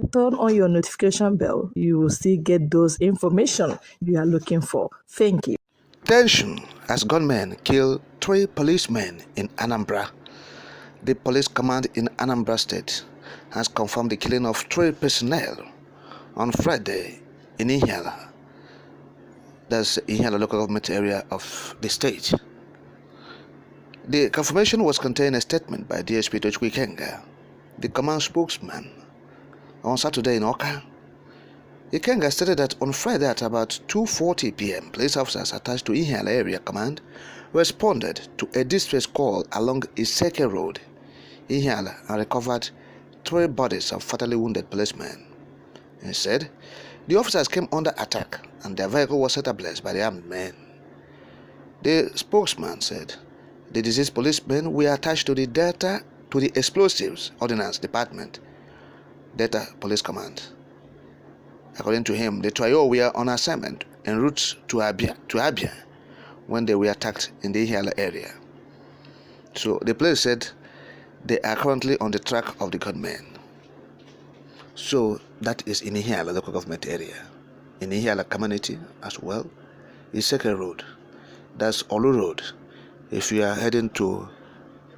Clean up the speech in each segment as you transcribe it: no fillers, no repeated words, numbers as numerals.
turn on your notification bell. You will still get those information you are looking for. Thank you. Tension as gunmen kill 3 policemen in Anambra. The police command in Anambra State has confirmed the killing of 3 personnel on Friday in Ihiala. That's Ihiala local government area of the state. The confirmation was contained in a statement by DSP Tochukwu Ikenga, the command spokesman, on Saturday in Oka. Ikenga stated that on Friday at about 2:40 p.m., police officers attached to Ihiala Area Command responded to a distress call along Iseke Road, Ihiala, and recovered 3 bodies of fatally wounded policemen. He said the officers came under attack and their vehicle was set ablaze by the armed men. The spokesman said the deceased policemen were attached to the Explosives Ordnance Department, Delta Police Command. According to him, the trio were on assignment en route to Abia when they were attacked in the Ihiala area. So the police said they are currently on the track of the gunmen. So that is in Ihiala local government area. In Ihiala community as well, Iseke Road, that's Olu Road. If you are heading to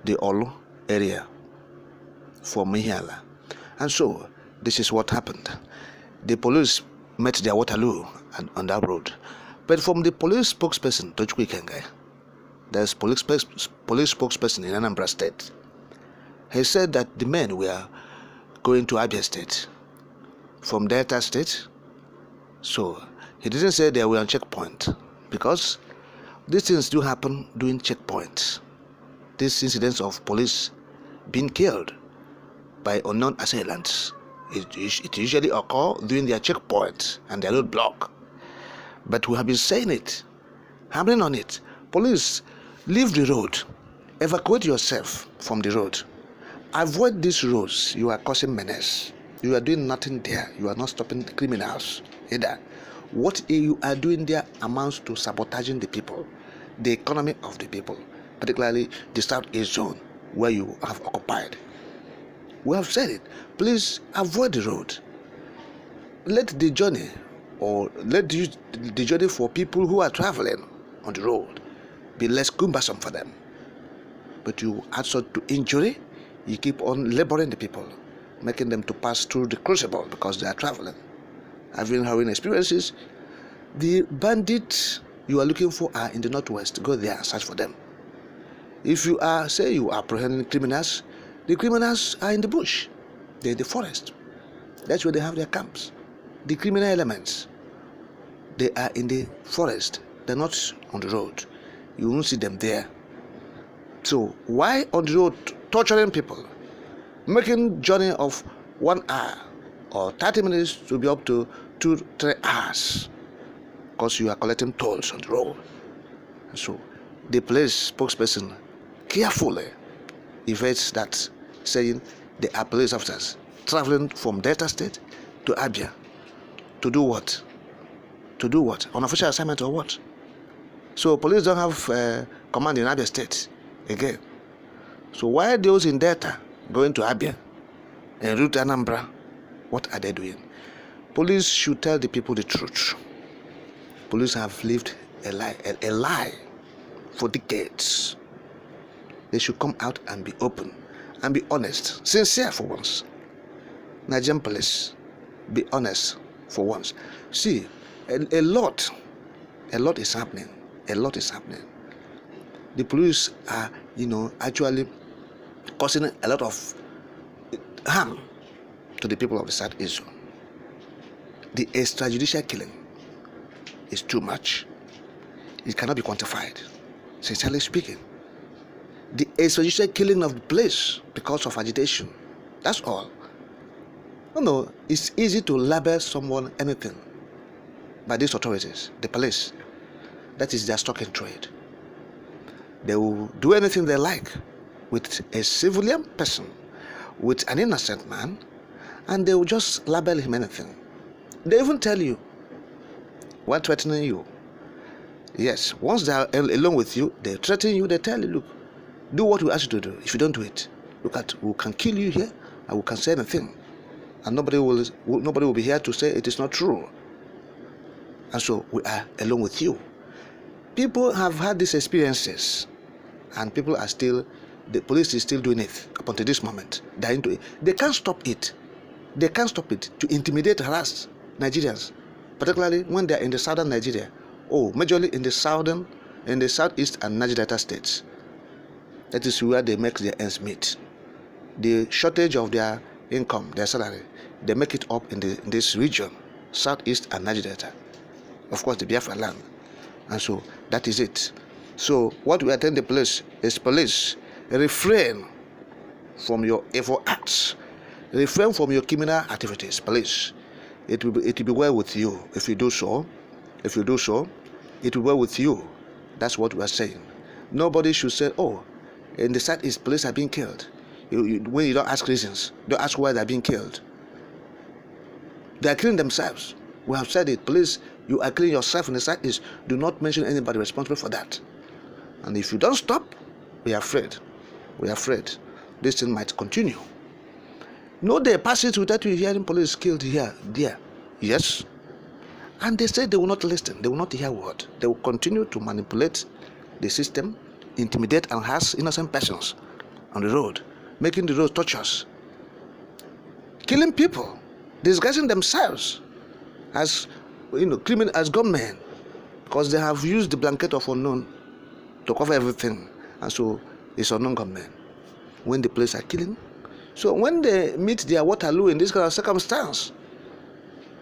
the Olu area from Ihiala. And so this is what happened. The police met their Waterloo on that road. But from the police spokesperson, Tochukwu Ikenga, there's police spokesperson in Anambra State, he said that the men were going to Abia State from Delta State. So he didn't say they were on checkpoint, because these things do happen during checkpoints. These incidents of police being killed by unknown assailants, it usually occur during their checkpoints and their roadblock. But we have been saying it, hammering on it. Police, leave the road. Evacuate yourself from the road. Avoid these roads. You are causing menace. You are doing nothing there. You are not stopping the criminals either. What you are doing there amounts to sabotaging the people, the economy of the people, particularly the Southeast zone where you have occupied. We have said it. Please avoid the road. Let the journey, or let the journey for people who are traveling on the road be less cumbersome for them. But you add sort to injury, you keep on laboring the people, making them to pass through the crucible because they are traveling, having experiences. The bandits you are looking for are in the northwest. Go there and search for them. If you are, say you are apprehending criminals, the criminals are in the bush. They're in the forest. That's where they have their camps. The criminal elements, they are in the forest. They're not on the road. You won't see them there. So why on the road torturing people, making journey of 1 hour or 30 minutes to be up to 2-3 hours, because you are collecting tolls on the road? So the police spokesperson carefully evades that, saying they are police officers traveling from Delta State to Abia to do what? To do what? On official assignment or what? So police don't have command in Abia State again. So why are those in Delta going to Abia and route Anambra? What are they doing? Police should tell the people the truth. Police have lived a lie for decades. They should come out and be open and be honest, sincere for once. Nigerian police, be honest for once. See, a lot is happening. A lot is happening. The police are, actually causing a lot of harm to the people of the Southeast zone. The extrajudicial killing is too much. It cannot be quantified, sincerely speaking. The extrajudicial killing of the police because of agitation, that's all. No, it's easy to label someone anything by these authorities, the police. That is their stock in trade. They will do anything they like with a civilian person, with an innocent man, and they will just label him anything. They even tell you when threatening you. Yes, once they are alone with you, they threaten you, they tell you, look, do what we ask you to do. If you don't do it, look at, we can kill you here, and we can say anything. and nobody will be here to say it is not true. And so we are alone with you. People have had these experiences, and the police is still doing it up until this moment. They're into it. They can't stop it. They can't stop it to intimidate, harass Nigerians, particularly when they're in the southern Nigeria, majorly in the southeast and Niger Delta states. That is where they make their ends meet. The shortage of their income, their salary, they make it up in this region, southeast and Niger Delta. Of course, the Biafra land. And so that is it. So what we are telling the police is, police, refrain from your evil acts. Refrain from your criminal activities, police. It will be well with you if you do so. If you do so, it will be well with you. That's what we are saying. Nobody should say, in the southeast, police are being killed. When you don't ask reasons, don't ask why they're being killed. They are killing themselves. We have said it. Police, you are killing yourself in the southeast. Do not mention anybody responsible for that. And if you don't stop, we are afraid. We are afraid this thing might continue. No day passes without you hearing police killed here, there. Yes. And they say they will not listen. They will not hear word. They will continue to manipulate the system, intimidate and harass innocent persons on the road, making the road torturous, killing people, disguising themselves as criminal, as gunmen, because they have used the blanket of unknown to cover everything, and so it's unknown gunmen. When the police are killing, so when they meet their Waterloo in this kind of circumstance,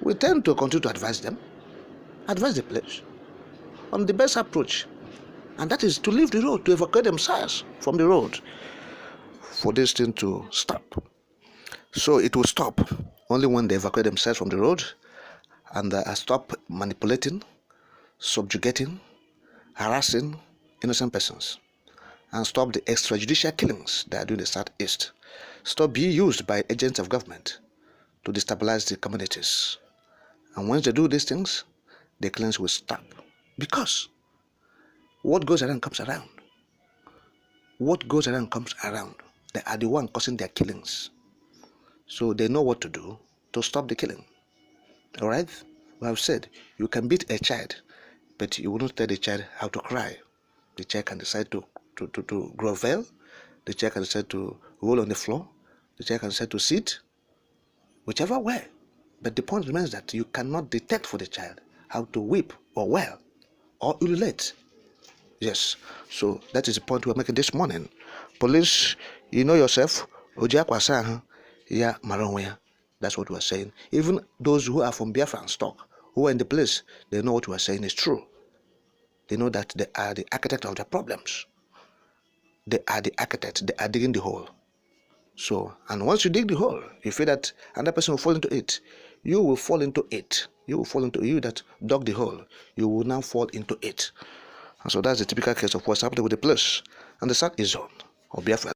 we tend to continue to advise the police on the best approach, and that is to leave the road, to evacuate themselves from the road for this thing to stop. So it will stop only when they evacuate themselves from the road and stop manipulating, subjugating, harassing innocent persons, and stop the extrajudicial killings that are doing in the southeast. Stop being used by agents of government to destabilize the communities. And once they do these things, the killings will stop. Because what goes around comes around. What goes around comes around. They are the one causing their killings. So they know what to do to stop the killing. All right? We have said you can beat a child, but you will not tell the child how to cry. The child can decide to grovel. The child can decide to roll on the floor. The child can decide to sit, whichever way. But the point remains that you cannot detect for the child how to weep or wail or ululate. Yes. So that is the point we're making this morning. Police, you know yourself. That's what we're saying. Even those who are from Biafra stock, who are in the place, they know what we're saying is true. They know that they are the architect of their problems. They are the architect. They are digging the hole. So, and once you dig the hole, you feel that another person will fall into it. You will fall into it. You will fall into you that dug the hole. You will now fall into it. And so that's the typical case of what's happening with the police and the South East zone of Biafra.